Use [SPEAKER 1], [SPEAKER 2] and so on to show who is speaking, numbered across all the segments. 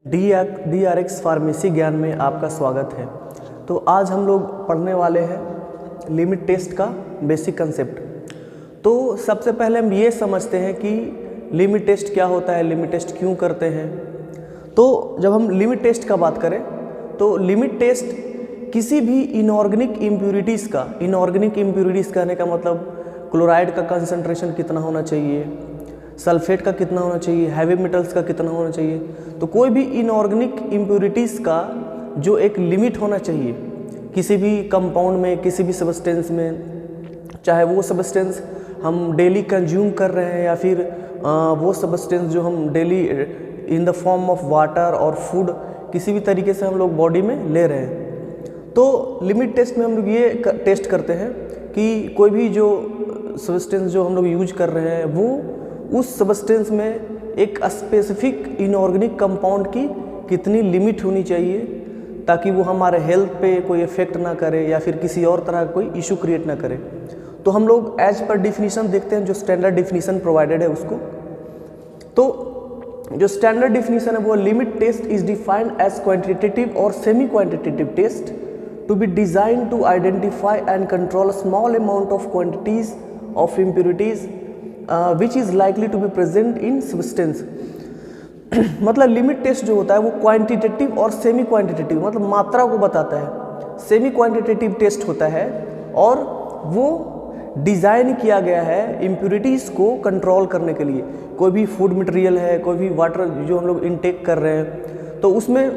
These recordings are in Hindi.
[SPEAKER 1] DRX फार्मेसी ज्ञान में आपका स्वागत है। तो आज हम लोग पढ़ने वाले हैं लिमिट टेस्ट का बेसिक कंसेप्ट। तो सबसे पहले हम ये समझते हैं कि लिमिट टेस्ट क्या होता है, लिमिट टेस्ट क्यों करते हैं। तो जब हम लिमिट टेस्ट का बात करें तो लिमिट टेस्ट किसी भी इनऑर्गेनिक इम्प्यूरिटीज़ का, इनऑर्गेनिक इम्प्यूरिटीज़ कहने का मतलब क्लोराइड का कंसंट्रेशन कितना होना चाहिए, सल्फेट का कितना होना चाहिए, हैवी मेटल्स का कितना होना चाहिए। तो कोई भी इनऑर्गेनिक इम्प्यूरिटीज़ का जो एक लिमिट होना चाहिए किसी भी कंपाउंड में, किसी भी सब्सटेंस में, चाहे वो सब्सटेंस हम डेली कंज्यूम कर रहे हैं या फिर वो सब्सटेंस जो हम daily in the form of water और फूड किसी भी तरीके से हम लोग बॉडी में ले रहे हैं। तो लिमिट टेस्ट में हम लोग ये टेस्ट करते हैं कि कोई भी जो सब्सटेंस जो हम लोग यूज कर रहे हैं वो उस सब्सटेंस में एक स्पेसिफिक इनऑर्गेनिक कंपाउंड की कितनी लिमिट होनी चाहिए ताकि वो हमारे हेल्थ पे कोई इफेक्ट ना करे या फिर किसी और तरह का कोई इशू क्रिएट ना करे। तो हम लोग एज पर डिफिनीशन देखते हैं, जो स्टैंडर्ड डिफिनीशन प्रोवाइडेड है उसको। तो जो स्टैंडर्ड डिफिनीशन है वो limit test is defined as quantitative और semi quantitative test to be design to identify and control small amount of quantities of impurities which is likely to be present in substance. मतलब लिमिट टेस्ट जो होता है वो क्वांटिटेटिव और सेमी क्वांटिटेटिव मतलब मात्रा को बताता है। सेमी क्वांटिटेटिव टेस्ट होता है और वो डिज़ाइन किया गया है इम्प्यूरिटीज़ को कंट्रोल करने के लिए। कोई भी फूड मटेरियल है, कोई भी वाटर जो हम लोग इनटेक कर रहे हैं तो उसमें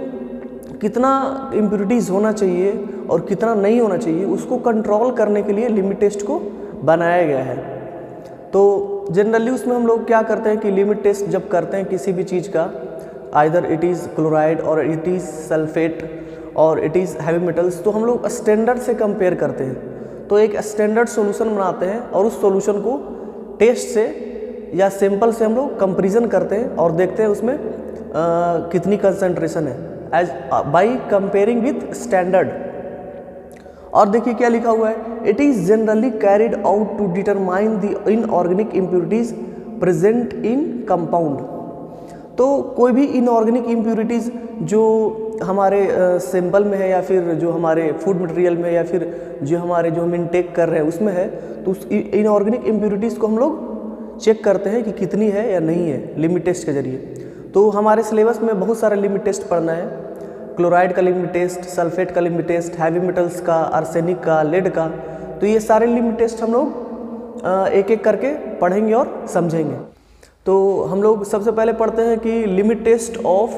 [SPEAKER 1] कितना इम्प्यूरिटीज़ होना चाहिए और कितना नहीं होना चाहिए उसको कंट्रोल करने के लिए लिमिट टेस्ट को बनाया गया है। तो जनरली उसमें हम लोग क्या करते हैं कि लिमिट टेस्ट जब करते हैं किसी भी चीज़ का, आइदर इट इज़ क्लोराइड और इट इज़ सल्फेट और इट इज़ हैवी मेटल्स, तो हम लोग स्टैंडर्ड से कंपेयर करते हैं। तो एक स्टैंडर्ड सॉल्यूशन बनाते हैं और उस सॉल्यूशन को टेस्ट से या सैंपल से हम लोग कंपैरिजन करते हैं और देखते हैं उसमें कितनी कंसंट्रेशन है as by comparing with standard. और देखिए क्या लिखा हुआ है, it is generally carried out to determine the inorganic impurities present in compound. तो कोई भी इनऑर्गेनिक इम्प्यूरिटीज़ जो हमारे सैंपल में है या फिर जो हमारे फूड मटेरियल में या फिर जो हम इनटेक कर रहे हैं उसमें है, तो उस इनऑर्गेनिक इम्प्यूरिटीज़ को हम लोग चेक करते हैं कि कितनी है या नहीं है लिमिट टेस्ट के जरिए। तो हमारे सिलेबस में बहुत सारे लिमिट टेस्ट पढ़ना है, क्लोराइड का लिमिट टेस्ट, सल्फेट का लिमिट टेस्ट, हैवी मेटल्स का, आर्सेनिक का, लेड का। तो ये सारे लिमिट टेस्ट हम लोग एक एक करके पढ़ेंगे और समझेंगे। तो हम लोग सबसे पहले पढ़ते हैं कि लिमिट टेस्ट ऑफ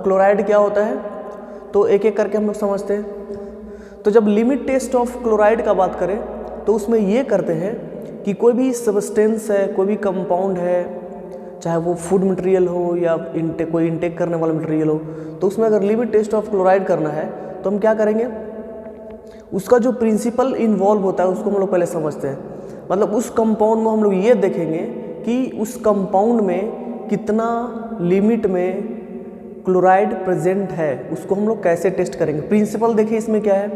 [SPEAKER 1] क्लोराइड क्या होता है। तो एक एक करके हम लोग समझते हैं। तो जब लिमिट टेस्ट ऑफ क्लोराइड का बात करें तो उसमें ये करते हैं कि कोई भी सब्सटेंस है, कोई भी कंपाउंड है, चाहे वो फूड मटेरियल हो या कोई इनटेक करने वाला मटेरियल हो, तो उसमें अगर लिमिट टेस्ट ऑफ क्लोराइड करना है तो हम क्या करेंगे, उसका जो प्रिंसिपल इन्वॉल्व होता है उसको हम लोग पहले समझते हैं। मतलब उस कंपाउंड में हम लोग ये देखेंगे कि उस कंपाउंड में कितना लिमिट में क्लोराइड प्रेजेंट है, उसको हम लोग कैसे टेस्ट करेंगे। प्रिंसिपल देखिए इसमें क्या है,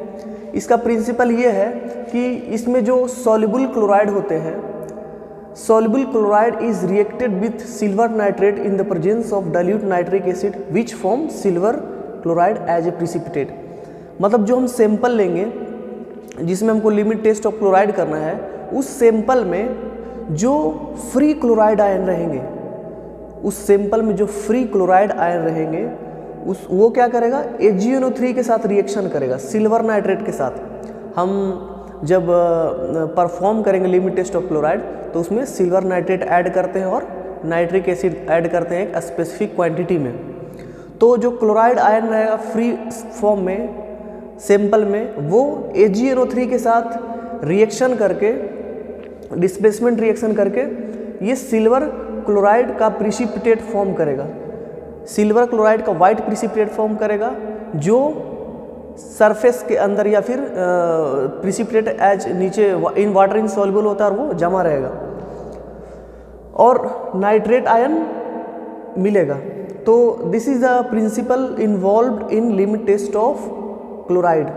[SPEAKER 1] इसका प्रिंसिपल ये है कि इसमें जो सॉल्युबल क्लोराइड होते हैं, soluble chloride is reacted with silver nitrate in the presence of dilute nitric acid which forms silver chloride as a precipitate। मतलब जो हम सैंपल लेंगे जिसमें हमको लिमिट टेस्ट ऑफ क्लोराइड करना है, उस सैंपल में जो फ्री क्लोराइड आयन रहेंगे, उस सैंपल में जो फ्री क्लोराइड आयन रहेंगे वो क्या करेगा, AgNO3 के साथ रिएक्शन करेगा सिल्वर नाइट्रेट के साथ। हम जब परफॉर्म करेंगे लिमिट टेस्ट ऑफ क्लोराइड तो उसमें सिल्वर नाइट्रेट ऐड करते हैं और नाइट्रिक एसिड ऐड करते हैं एक स्पेसिफिक क्वांटिटी में। तो जो क्लोराइड आयन रहेगा फ्री फॉर्म में सैंपल में, वो AgNO3 के साथ रिएक्शन करके, डिस्प्लेसमेंट रिएक्शन करके ये सिल्वर क्लोराइड का प्रिसिपिटेट फॉर्म करेगा, सिल्वर क्लोराइड का वाइट प्रिसिपिटेट फॉर्म करेगा जो सरफेस के अंदर या फिर प्रिसिपिटेट एज नीचे इन वाटर इनसॉल्युबल होता है और वो जमा रहेगा और नाइट्रेट आयन मिलेगा। तो this is the principle involved in limit test of chloride.